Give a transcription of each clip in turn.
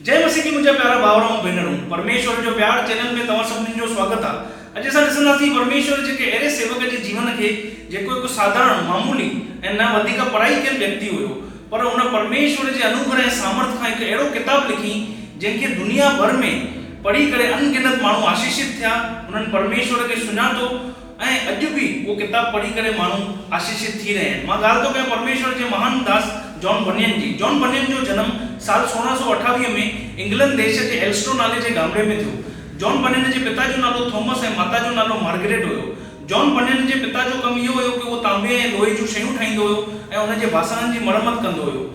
जय मसीह की मुझे प्यारा भावरों भेनरों परमेश्वर जो प्यार चैनल में तव्हां सभिनी जो स्वागत आहे। अॼु असां ॾिसंदासीं परमेश्वर जेके अहिड़े सेवक जे जीवन खे जेको हिकु साधारण मामूली ऐं न वधीक पढ़ाई कयल व्यक्ति हुयो, पर उन परमेश्वर जे अनुग्रह ऐं सामर्थ खां हिकु अहिड़ो किताब लिखी जंहिंखे दुनिया भर में पढ़ी करे अनगिनत माण्हू आशीषित थिया, उन्हनि परमेश्वर खे सुञातो ऐं अॼु बि उहो किताब पढ़ी करे माण्हू आशीषित थी रहे आहिनि। मां ॻाल्हि थो कयां परमेश्वर जे महान दास जॉन बनियन जी। जॉन बनियन जो जन्म साल 1628 में इंग्लैंड देश के एल्स्टो नाले के गामड़े में थियो। जॉन बनियन के पिता जो नालो थॉमस ऐं माता जो नालो मार्गरेट हुयो। जॉन बनियन के पिता जो कम इहो हुयो कि वो तांबे ऐं लोहे जूं शयूं ठाहींदो हुयो ऐं उन जे बासणनि जी मरम्मत कंदो हुयो।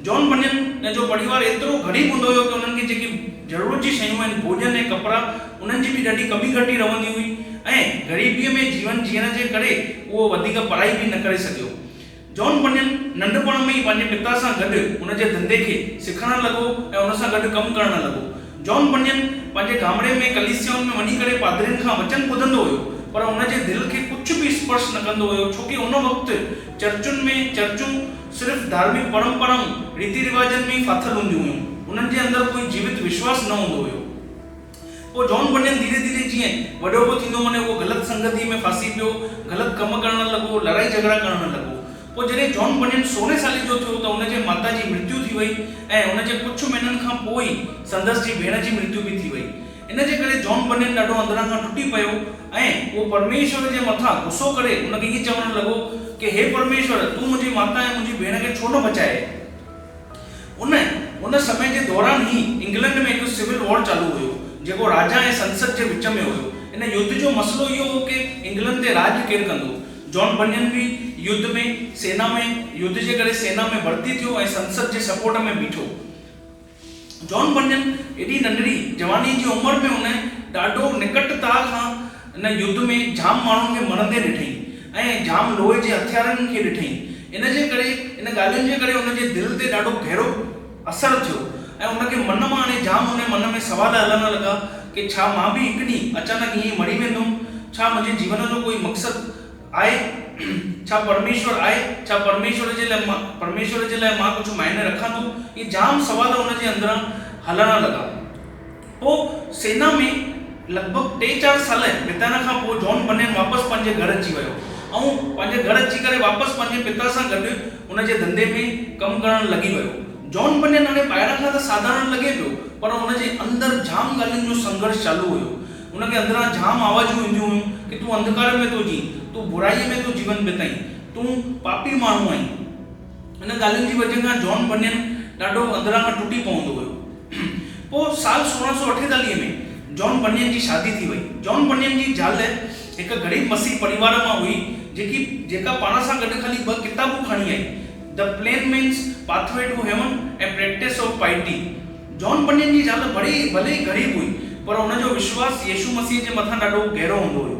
जॉन बनियन जो परिवार एतिरो ग़रीब हूंदो हुयो कि उन्हनि खे जेकी ज़रूरत जी शयूं आहिनि, भोजन ऐं कपिड़ा, उन्हनि जी बि ॾाढी कमी घटी रहंदी हुई ऐं ग़रीबीअ में जीवन जीअण जे करे उहो वधीक पढ़ाई बि न करे सघियो। जॉन बनियन नंढपण में ही पंहिंजे पिता सां गॾु उन जे धंधे खे सिखण लॻो ऐं उन सां गॾु कमु करण लॻो। जॉन बनियन पंहिंजे गामड़े में कलीसियाउनि में वञी करे पादरियुनि खां वचन ॿुधंदो हुयो, पर उन जे दिलि खे कुझु बि स्पर्श न कंदो हुयो, छोकी उन वक़्तु चर्चूं सिर्फ़ु धार्मिक परंपराऊं रीति रिवाजनि में फाथल हूंदियूं हुयूं। उन्हनि जे अंदरि कोई जीवित विश्वास न हूंदो हुयो। पोइ जॉन बनियन धीरे धीरे जीअं वॾो पियो थींदो वञे, उहो ग़लति संगति में फासी पियो, ग़लति कमु करणु लॻो, लड़ाई झगड़ा करणु लॻो। पोइ जॾहिं जॉन बनियन 16 साल जो थियो त उनजे माता जी मृत्यु थी वई ऐं उनजे कुझु महीननि खां पोइ संदसि जी भेण जी मृत्यु बि थी वई। इन जे करे जॉन बनियन ॾाढो अंदरां खां टुटी पियो ऐं उहो परमेश्वर जे मथां गुस्सो करे उनखे हीअ चवणु लॻो कि हे परमेश्वर, तूं मुंहिंजी माता ऐं मुंहिंजी भेण खे छो न बचाए। उन समय जे दौरान ही इंग्लैंड में हिकु सिविल वॉर चालू हुयो जेको राजा ऐं संसद जे विच में हुयो। इन युद्ध जो मसलो इहो हो कि इंग्लैंड ते राज केरु कंदो। जॉन बनियन भी युद्ध में युद्ध जे करे सेना में भर्ती थियो ऐं संसद जे सपोर्ट में बीठो। जॉन बनियन एडी नंढड़ी जवानी जी उम्र में उन ॾाढो निकटता खां इन युद्ध में जाम माण्हुनि खे मरंदे ॾिठई ऐं जाम लोहे जे हथियारनि खे ॾिठई। इन जे करे इन ॻाल्हियुनि जे करे उन जे दिलि ते ॾाढो गहरो असरु थियो ऐं उनखे मन मां हाणे जाम उन मन में सवाल हलण लॻा कि छा मां बि हिकु ॾींहुं अचानक हीअं मरी वेंदुमि? छा मुंहिंजे जीवन जो कोई मक़सदु आहे? छा परमेश्वर आहे? छा परमेश्वर जे लाइ मां कुझु मायने रखां थो? ये जाम सवाल उन जे अंदरां हलण लॻा। पोइ सेना में लॻभॻि 3-4 साल बिताइण खां पोइ जॉन बनियन वापसि पंहिंजे घर अची वियो ऐं पंहिंजे घर अची करे वापसि पंहिंजे पिता सां गॾु उन जे धंधे में कमु करणु लॻी वियो। जॉन बनियन हाणे ॿाहिरां खां त साधारण लॻे पियो, पर उन जे अंदरि जाम ॻाल्हियुनि जो संघर्ष चालू हुयो। उनखे अंदरां जाम आवाजूं ईंदियूं हुयूं कि तूं अंधकार में थो जी, तूं बुराईअ में तो जीवन बिताई, तूं पापी माण्हू आहीं। इन ॻाल्हियुनि जी वजह खां जॉन बनियन ॾाढो अंदरां खां टुटी पवंदो हुयो। पोइ साल 1648 में जॉन बनियन जी शादी थी वई। जॉन बनियन जी ज़ाल हिकु ग़रीब मसीह परिवार मां हुई जेका पाण सां गॾु ख़ाली 2 किताबूं खणी आई, the plain man's pathway to heaven ऐं practice of piety. John Bunyan जी ज़ाल भले ई ग़रीब हुई, पर उनजो विश्वास यीशु मसीह जे मथां ॾाढो गहरो हूंदो हुयो।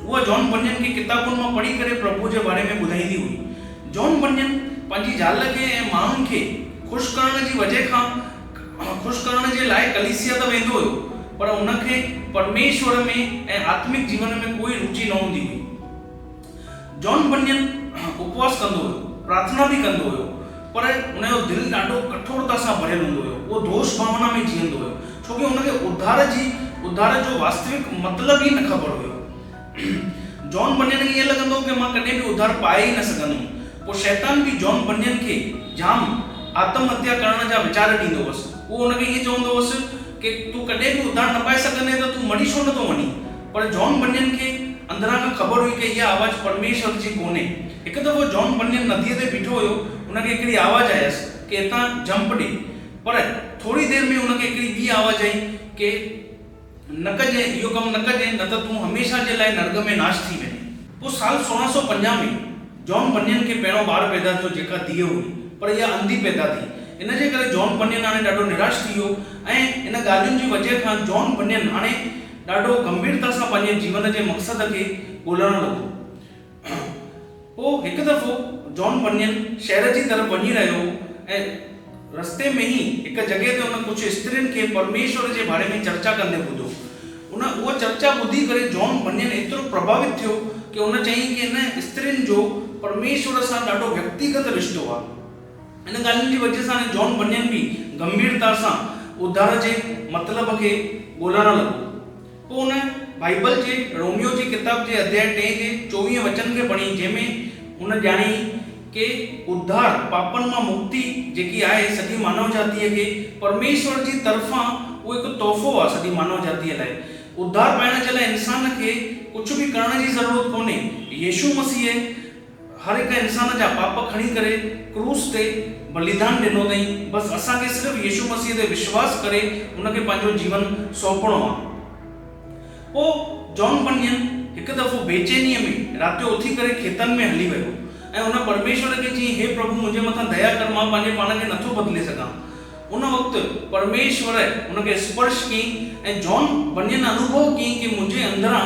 उहा जॉन बनियन खे किताबुनि मां पढ़ी करे प्रभु जे बारे में ॿुधाईंदी हुई। जॉन बनियन पंहिंजी ज़ाल खे ऐं माण्हुनि खे ख़ुशि करण जी वजह खां ख़ुशि करण जे लाइ कलीसिया त वेंदो हुयो, पर उनखे परमेश्वर में ऐं आत्मिक जीवन में कोई रुचि न हूंदी हुई। जॉन बनियन उपवास कंदो हुयो, प्रार्थना भी कंदो हुयो, पर उनजो दिलि ॾाढो कठोरता सां भरियल हूंदो हुयो। उहो दोष भावना में जीअंदो हुयो, छोकी उनखे उद्धार जो वास्तविक मतिलबु ई न ख़बर हुयो। जॉन बनियन खे ईअं लॻंदो कि मां कॾहिं बि उद्धार पाए ई न सघंदुमि। पोइ शैतान बि जॉन बनियन खे जाम आत्महत्या करण जा वीचार ॾींदो हुअसि। उहो उनखे ईअं चवंदो हुअसि कि तूं कॾहिं बि उद्धार न पाए सघंदे त तूं मरी छो नथो वञी। पर जॉन बनियन खे अंदरां खां ख़बर हुई कि इहा आवाज़ परमेश्वर जी कोन्हे। हिकु दफ़ो जॉन बनियन नदीअ ते बीठो हुयो, उनखे हिकिड़ी आवाज़ आयसि कि हितां जंप ॾे, पर थोड़ी देरि में उनखे हिकिड़ी ॿी आवाज़ आई कि न कजे, इहो कमु न कजे, न त तूं हमेशह जे लाइ नर्क में नाश थी वञे। पोइ साल 1650 में जॉन बनियन खे पहिरों ॿारु पैदा थियो जेका धीअ हुई, पर इहा अंधी पैदा थी। इन जे करे जॉन बनियन हाणे ॾाढो निराश थी वियो ऐं इन ॻाल्हियुनि जी वजह खां जॉन बनियन हाणे ॾाढो गंभीरता सां पंहिंजे जीवन जे मक़सद खे ॻोल्हण लॻो। पोइ हिकु दफ़ो जॉन बनियन शहर जी तरफ़ वञी रहियो ऐं रस्ते में ई हिकु जॻह ते उन कुझु स्त्रियुनि खे परमेश्वर जे बारे में चर्चा कंदे ॿुधो। उहा चर्चा ॿुधी करे जॉन बनियन एतिरो प्रभावित थियो कि उन चयईं कि इन स्त्रियुनि जो परमेश्वर सां ॾाढो व्यक्तिगत रिश्तो आहे। इन ॻाल्हियुनि जी वजह सां जॉन बनियन भी गंभीरता सां उद्धार जे मतिलब खे ॻोल्हण लॻो। पोइ हुन बाइबल जे रोमियो जी किताब जे अध्याय 3 जे 24 वचन खे पढ़ी, जंहिंमें हुन ॼाणी कि उद्धार पापनि मां मुक्ति जेकी आहे सॼी मानव जातीअ खे परमेश्वर जी तरफ़ां उहो हिकु तोहफ़ो आहे सॼी मानव जातीअ लाइ। उद्धार पाइण जे लाइ इंसान खे कुझु बि करण जी ज़रूरत कोन्हे। यीशु मसीह हर हिकु इंसान जा पाप खणी करे क्रूस ते बलिदान ॾिनो अथई। बसि असांखे सिर्फ़ु यीशु मसीह ते विश्वास करे हुनखे पंहिंजो जीवन सौंपणो आहे। पोइ जॉन बनियन हिकु दफ़ो बेचैनीअ में राति जो उथी करे खेतनि में हली वियो ऐं हुन परमेश्वर खे चई, हे प्रभु मुंहिंजे मथां दया कर, मां पंहिंजे पाण खे नथो बदिले सघां। उन वक़्तु परमेश्वर हुनखे स्पर्श कयईं ऐं जॉन बनियन अनुभव कयईं कि मुंहिंजे अंदरां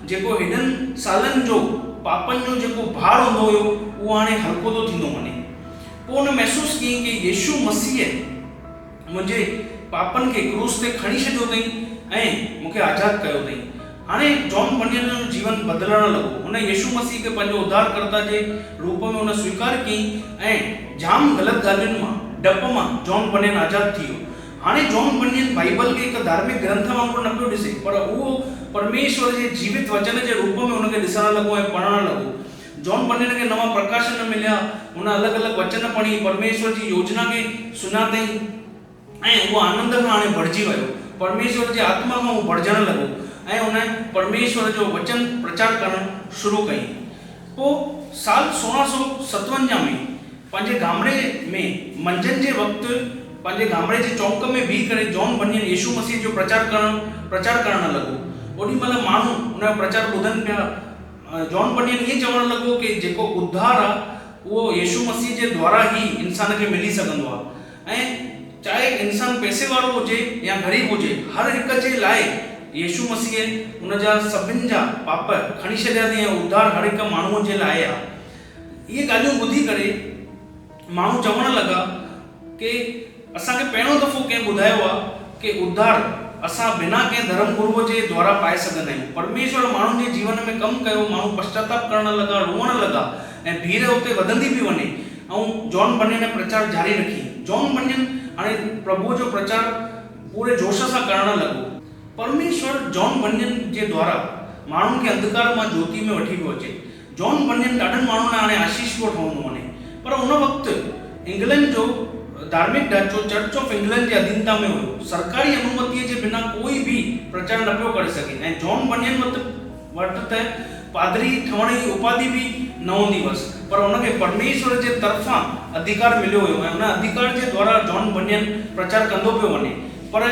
जेको हेॾनि सालनि जो पापनि जो जेको भार हूंदो हुयो उहो हाणे हल्को थो थींदो वञे। पोइ हुन महसूसु कयईं कि यीशु मसीह मुंहिंजे पापनि खे क्रूस ते खणी छॾियो अथई ऐं मूंखे आज़ादु कयो अथई। हाणे जॉन बनियन जो जीवन बदिलण लॻो। हुन यीशु मसीह खे पंहिंजो उद्धारकर्ता जे रूप में हुन स्वीकार कयईं ऐं जाम ग़लति ॻाल्हियुनि मां, डप मां जॉन बनियन आज़ादु थी वियो। हाणे जॉन बनियन बाइबल खे हिकु धार्मिक ग्रंथ वांगुरु न पियो ॾिसे, पर उहो परमेश्वर जे जीवित वचन जे रूप में हुनखे ॾिसण लॻो ऐं पढ़णु लॻो। जॉन बनियन खे नवां प्रकाशन मिलिया, हुन अलॻि अलॻि वचन पढ़ी, परमेश्वर जी योजना खे सुञातई ऐं उहो आनंद खां हाणे भरिजी वियो। परमेश्वर जे आत्मा खां उहो भरिजण लॻो ऐं हुन परमेश्वर जो वचन प्रचार करणु शुरू कई। पोइ साल 1657 में पंहिंजे गामड़े में मंझंदि जे वक़्तु पंहिंजे गामड़े जे चौक में बीह करे जॉन बनियन यीशु मसीह जो प्रचार करणु लॻो। ओॾी महिल माण्हू हुनजो प्रचार ॿुधनि पिया। जॉन बनियन ईअं चवणु लॻो कि जेको उद्धार आहे उहो यीशु मसीह जे द्वारा ई इंसान खे मिली सघंदो आहे ऐं चाहे इंसान पैसे वारो हुजे या ग़रीब हुजे, हर हिक जे लाइ यीशु मसीह हुनजा सभिनि जा पाप खणी छॾिया अथई ऐं उद्धार हर हिकु माण्हूअ जे लाइ आहे। इहे ॻाल्हियूं ॿुधी करे माण्हू चवणु लॻा कि असांखे पहिरियों दफ़ो कंहिं ॿुधायो आहे कि उद्धार असां बिना कंहिं धर्म गुरुअ जे द्वारा पाए सघंदा आहियूं। परमेश्वर माण्हुनि जे जीवन में कमु कयो, माण्हू पश्चाताप करणु लॻा, रोअणु लॻा ऐं भीड़ उते वधंदी पई वञे ऐं जॉन बनियन प्रचार जारी रखी। जॉन बनियन हाणे प्रभु जो प्रचार पूरे जोश सां करणु लॻो। परमेश्वर जॉन बनियन जे द्वारा माण्हुनि खे अंधकार मां ज्योति में वठी पियो अचे। जॉन बनियन ॾाढनि माण्हुनि लाइ हाणे आशीष पियो ठहंदो वञे, पर उन वक़्तु इंग्लैंड जो धार्मिक ढांचो चर्च ऑफ इंग्लैंड जे अधीनता में हुयो। सरकारी अनुमतीअ जे बिना कोई बि प्रचार न पियो करे सघे ऐं जॉन बनियन वटि त पादरी ठहण जी उपाधि बि न हूंदी हुअसि, पर हुनखे परमेश्वर जे तरफ़ां अधिकार मिलियो हुयो ऐं हुन अधिकार जे द्वारा जॉन बनियन प्रचार कंदो पियो वञे। पर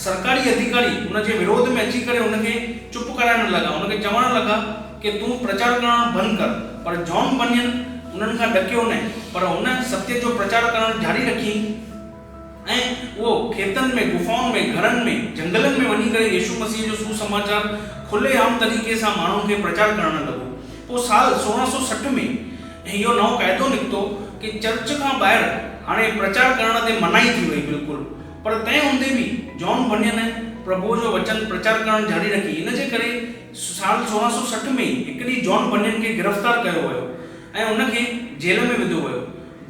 सरकारी अधिकारी हुनजे विरोध में अची करे हुनखे चुप कराइण लॻा, हुनखे चवणु लॻा कि तूं प्रचार करणु बंदि कर। पर जॉन बनियन उन्हनि खां ॾकियो न, पर हुन सत्य जो प्रचार करणु जारी रखी ऐं उहो खेतनि में, गुफ़ाउनि में, घरनि में, जंगलनि में वञी करे यीशु मसीह जो सुसमाचार खुले आम तरीक़े सां माण्हुनि खे प्रचार करणु लॻो। पोइ साल 1660 में इहो नओं क़ाइदो निकितो कि चर्च खां ॿाहिरि हाणे प्रचार करण ते मनाई थी वई बिल्कुलु। पर तंहिं हूंदे बि जॉन बनियन प्रभु जो वचन प्रचार करणु जारी रखी। इन जे करे साल 1660 में हिकु ॾींहुं जॉन बनियन खे गिरफ़्तार कयो वियो ऐं हुनखे जेल में विधो वियो।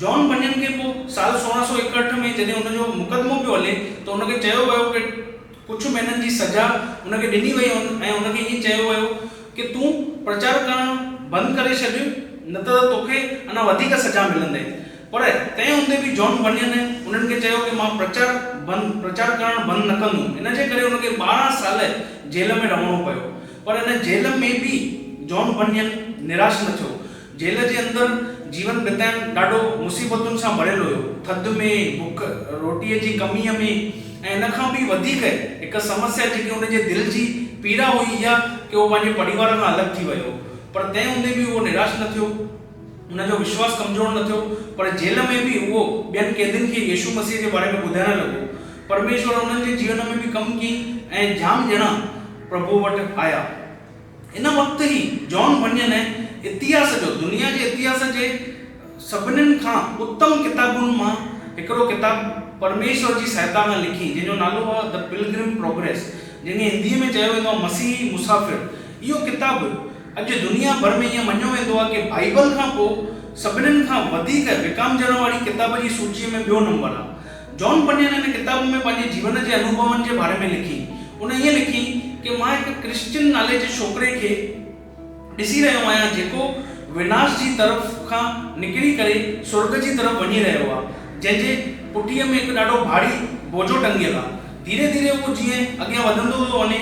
जॉन बनियन खे पोइ साल 1661 में जॾहिं हुनजो मुक़दमो पियो हले त हुनखे चयो वियो कि कुझु महीननि जी सज़ा हुनखे ॾिनी वई ऐं हुनखे ईअं चयो वियो कि तूं प्रचार करणु बंदि करे छॾ, न त तोखे अञा वधीक सज़ा मिलंदे। पर तंहिं हूंदे बि जॉन बनियन उन्हनि खे चयो कि मां प्रचार करणु बंदि न कंदुमि। इन जे करे हुनखे 12 साल जेल में रहणो पियो। पर हिन जेल में बि जॉन बनियन निराश न थियो। जेल जे अंदरि जीवन बिताइण ॾाढो मुसीबतुनि सां भरियलु हुयो, थधि में, बुख रोटीअ जी कमीअ में ऐं इन खां बि वधीक हिकु समस्या जेकी हुनजे दिलि जी पीड़ा हुई इहा कि उहो पंहिंजे परिवार खां अलॻि थी वियो। पर तंहिं हूंदे बि उहो निराश न थियो, हुनजो विश्वास कमज़ोर न थियो। पर जेल में बि उहो ॿियनि कैदियुनि खे यीशु मसीह जे बारे में ॿुधाइण लॻो। परमेश्वर हुननि जे जीवन में बि कमु कई ऐं जाम ॼणा प्रभु वटि आया। इन वक़्तु ई जॉन बनियन इतिहास जो, दुनिया जे इतिहास जे सभिनीनि खां उत्तम किताबुनि मां हिकिड़ो किताब परमेश्वर जी सहायता में लिखी, जंहिंजो नालो आहे द पिलग्रिम प्रोग्रेस, जंहिंखे हिंदीअ में चयो वेंदो आहे मसीही मुसाफ़िर। इहो किताबु अॼु दुनिया भर में ईअं मञियो वेंदो आहे कि बाइबल खां पोइ सभिनीनि खां वधीक विकामजण वारी किताब जी सूचीअ में ॿियो नंबर आहे। जॉन बनियन इन किताब में पंहिंजे जीवन जे अनुभवनि जे बारे में लिखी। उन ईअं लिखी कि मां हिकु क्रिश्चियन नाले जे छोकिरे खे ॾिसी रहियो आहियां जेको विनाश जी तरफ़ खां निकिरी करे स्वर्ग जी तरफ़ वञी रहियो आहे, जंहिंजे पुठीअ में हिकु ॾाढो भारी बोझो टंगियल आहे। धीरे धीरे उहो जीअं अॻियां वधंदो थो वञे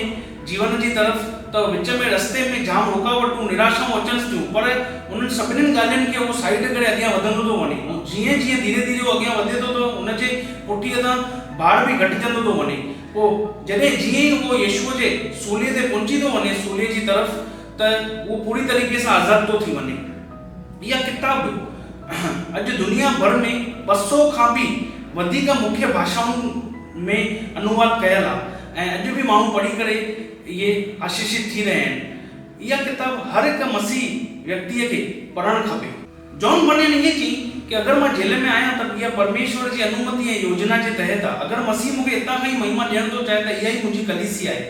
जीवन जी तरफ़, त विच में रस्ते में जाम रुकावटूं निराशाऊं अचनि थियूं, पर उन्हनि सभिनीनि ॻाल्हियुनि खे उहो साइड करे अॻियां वधंदो थो वञे। ऐं जीअं जीअं धीरे धीरे उहो अॻियां वधे थो त उनजे पुठीअ तां भार बि घटिजंदो थो वञे। पोइ जॾहिं जीअं ई उहो यीशुअ जे सूलीअ ते पहुची थो वञे सूलीअ जी तरफ़, त उहो पूरी तरीक़े सां आज़ाद थो थी वञे। इहा किताब अॼु दुनिया भर में 200 खां बि वधीक मुख्य भाषाउनि में अनुवाद कयल आहे ऐं अॼु बि माण्हू पढ़ी करे इहे आशीषित थी रहिया आहिनि। इहा किताब हर हिकु मसीह व्यक्तिअ खे पढ़णु खपे। जॉन बनियन इएं चई कि अगरि मां जेल में आहियां त इहा परमेश्वर जी अनुमति ऐं योजना जे तहत आहे। अगरि मसीह मूंखे हितां खां ई महिमा ॾियणु थो चाहे त इहा ई मुंहिंजी कलीसिया आहे।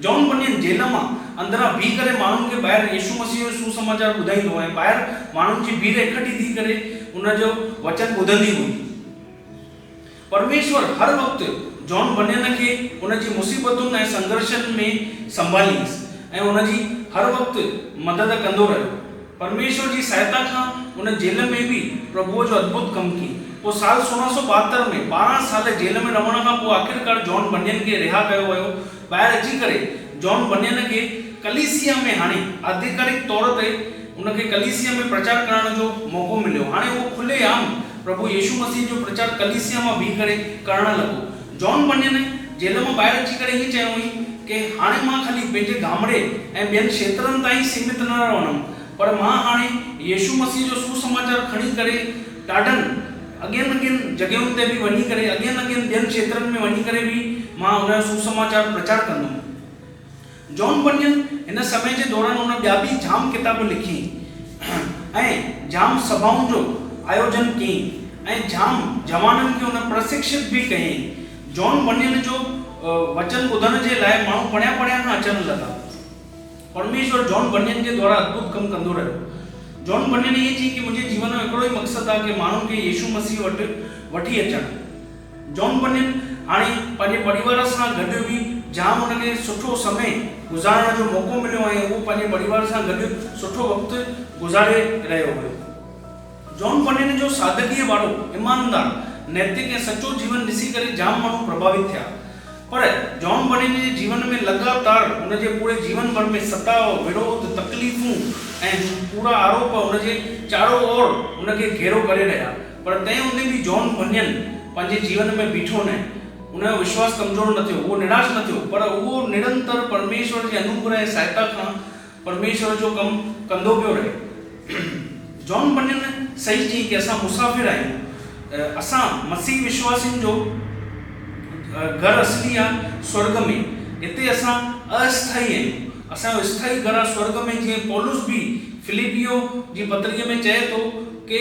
जॉन बनियन जेल मां अंदरां बीह करे माण्हुनि खे ॿाहिरि यीशु मसीह जो सुसमाचार ॿुधाईंदो ऐं ॿाहिरि माण्हुनि जी भीड़ इकठी थी करे उनजो वचन ॿुधंदी हुई। परमेश्वर हर वक़्तु जॉन बनियन खे उनजी मुसीबतुनि ऐं संघर्षनि में संभालींसि ऐं उनजी हर वक़्तु मदद कंदो रहियो। परमेश्वर जी सहायता खां उन जेल में बि प्रभुअ जो अद्भुत कमु कई। पोइ साल 1672 में 12 साल जेल में रहण खां पोइ आख़िरकार जॉन बनियन खे रिहा कयो वियो। ॿाहिरि अची करे जॉन बनियन खे कलीसिया में हाणे आधिकारिक तौर ते उनखे कलीसिया में प्रचार करण जो मौक़ो मिलियो। हाणे उहो खुलेआम प्रभु यीशु मसीह जो प्रचार कलीसिया मां बीह करे करणु लॻो। जॉन बनियन जेल मां ॿाहिरि अची करे ईअं चयो हुई कि हाणे मां ख़ाली पंहिंजे गामड़े ऐं ॿियनि क्षेत्रनि ताईं सीमित न रहंदुमि, पर मां हाणे यीशु मसीह जो सुसमाचार खणी करे ॾाढनि अॻियनि जॻहियुनि ते बि वञी करे अॻियनि ॿियनि क्षेत्रनि में वञी करे बि मां उनजो सुसमाचार प्रचार कंदुमि। जॉन बनियन हिन समय जे दौरान उन ॿिया बि जाम किताब लिखी ऐं जाम सभाउनि जो आयोजन कयईं ऐं जाम जवाननि खे उन प्रशिक्षित बि कयईं। जॉन बनियन जो वचन ॿुधण जे लाइ माण्हू परियां खां अचणु लॻा। परमेश्वर जॉन बनियन जे द्वारा अद्भुत कमु कंदो रहियो। जॉन बनियन इएं चई कि मुंहिंजे जीवन में हिकिड़ो ई मक़सदु आहे कि माण्हुनि खे यीशु मसीह वटि वठी अचणु। जॉन बनियन हाणे पंहिंजे परिवार सां गॾु बि जाम उनखे सुठो समय गुज़ारण जो मौक़ो मिलियो ऐं उहो पंहिंजे परिवार सां गॾु सुठो वक़्तु गुज़ारे रहियो हुयो। जॉन बनियन जो सादगीअ वारो ईमानदार नैतिक ऐं सचो जीवन ॾिसी करे जाम माण्हू प्रभावित थिया। पर जॉन बनियन जे जीवन में लगातार उनजे पूरे जीवन भर में सताव, विरोध, तकलीफ़ूं ऐं पूरा आरोप उनजे चारो ओर उनखे घेरो करे रहिया। पर तंहिं हूंदे बि जॉन बनियन पंहिंजे जीवन में बीठो न, उनजो विश्वास कमज़ोर न थियो, उहो निराश न थियो, पर उहो निरंतर परमेश्वर जे अनुग्रह ऐं सहायता खां परमेश्वर जो कमु कंदो पियो रहे। जॉन बनियन सही चई कि असां मुसाफ़िर आहियूं। असां मसीह विश्वासियुनि जो घर असली आहे स्वर्ग में, हिते असां अस्थाई आहियूं। असांजो स्थाई घर आहे स्वर्ग में। जीअं पौलुस बि फिलिपियो जी पत्रीअ में चए थो कि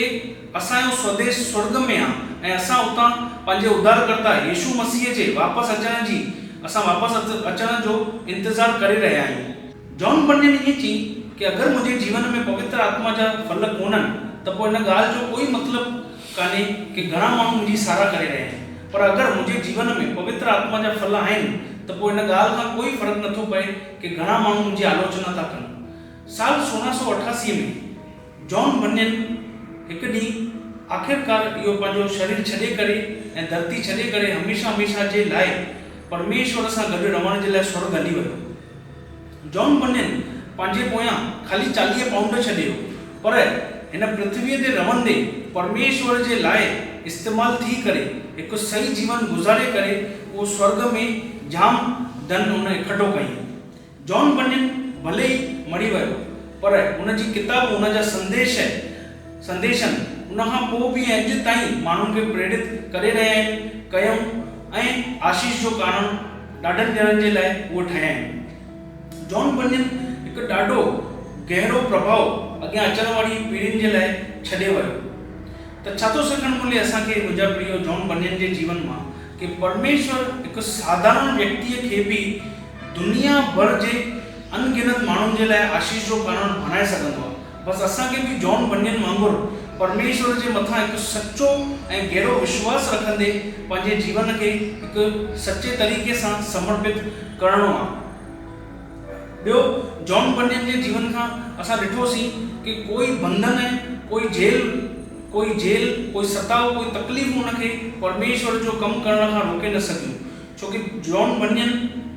असांजो स्वदेश स्वर्ग में आहे ऐं असां उतां पंहिंजे उद्धारकर्ता यीशु मसीह जे वापसि अचण जी असां वापसि अचण जो इंतज़ारु करे रहिया आहियूं। जॉन बनियन इएं चई कि अगरि मुंहिंजे जीवन में पवित्र आत्मा जा फल कोन्हनि त पोइ हिन ॻाल्हि जो कोई मतिलबु कान्हे कि घणा माण्हू मुंहिंजी साराह करे रहिया आहिनि। पर अगरि मुंहिंजे जीवन में पवित्र आत्मा जा फल आहिनि त पोइ हिन ॻाल्हि खां कोई फ़र्क़ु नथो पए कि घणा माण्हू मुंहिंजी आलोचना था कनि। साल 1688 में जॉन बनियन हिकु ॾींहुं आख़िरकार इहो पंहिंजो शरीर छॾे करे ऐं धरती छॾे करे हमेशह जे लाइ परमेश्वर सां गॾु रहण जे लाइ स्वर्ग हली वियो। जॉन बनियन पंहिंजे पोयां ख़ाली 40 पाउंड छॾियो, पर हिन पृथ्वीअ ते रहंदे परमेश्वर जे लाइ इस्तेमालु थी करे हिकु सही जीवन गुज़ारे करे उहो स्वर्ग में जाम धन उन इकठो कई। जॉन बनियन भले ई मरी वियो, पर उनजी किताब उनजा संदेशनि उनखां पोइ बि अॼु ताईं माण्हुनि खे प्रेरित करे रहिया आहिनि, कयूं ऐं आशीष जो कारण ॾाढनि ॼणनि जे लाइ उहे ठहिया आहिनि। जॉन बनियन हिकु ॾाढो गहरो प्रभाव अॻियां अचण वारी पीढ़ियुनि जे लाइ छॾे वियो। त छा थो सिखणु मिले असांखे मुंहिंजा प्रियो जॉन बनियन जे जीवन मां कि परमेश्वर हिकु साधारण व्यक्तिअ खे बि दुनिया भर जे अनगिनत माण्हुनि जे लाइ आशीष जो कारण बणाए सघंदो आहे। बसि असांखे बि जॉन बनियन वांगुरु परमेश्वर जे मथां हिकु सचो ऐं गहरो विश्वास रखंदे पंहिंजे जीवन खे हिकु सचे तरीक़े सां समर्पित करणो आहे। ॿियो, जॉन बन्यन जे जीवन खां असां ॾिठोसीं कि कोई बंधन है, कोई जेल, कोई सताव, कोई तकलीफ़ हुनखे परमेश्वर जो कमु करण खां रोके न सघियूं, छोकी जॉन बन्यन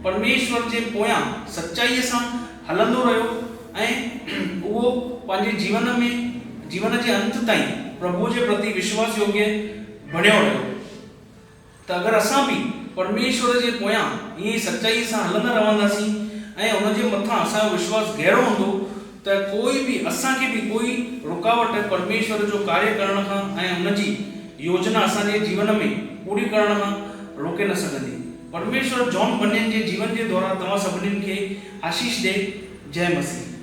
परमेश्वर जे पोयां सचाईअ सां हलंदो रहियो ऐं उहो पंहिंजे जीवन जे अंत ताईं प्रभु जे प्रति विश्वास योग्य बणियो रहियो। त अगरि असां बि परमेश्वर जे पोयां ईअं सचाईअ सां हलंदा रहंदासीं ऐं उन जे मथां असांजो विश्वास गहरो हूंदो त कोई बि असांखे बि कोई रुकावट परमेश्वर जो कार्य करण खां ऐं उनजी योजना असांजे जीवन में पूरी करण खां रोके न सघंदी। परमेश्वर जॉन बन्यन जे जीवन जे द्वारा तव्हां सभिनीनि खे आशीष ॾे। जय मसीह।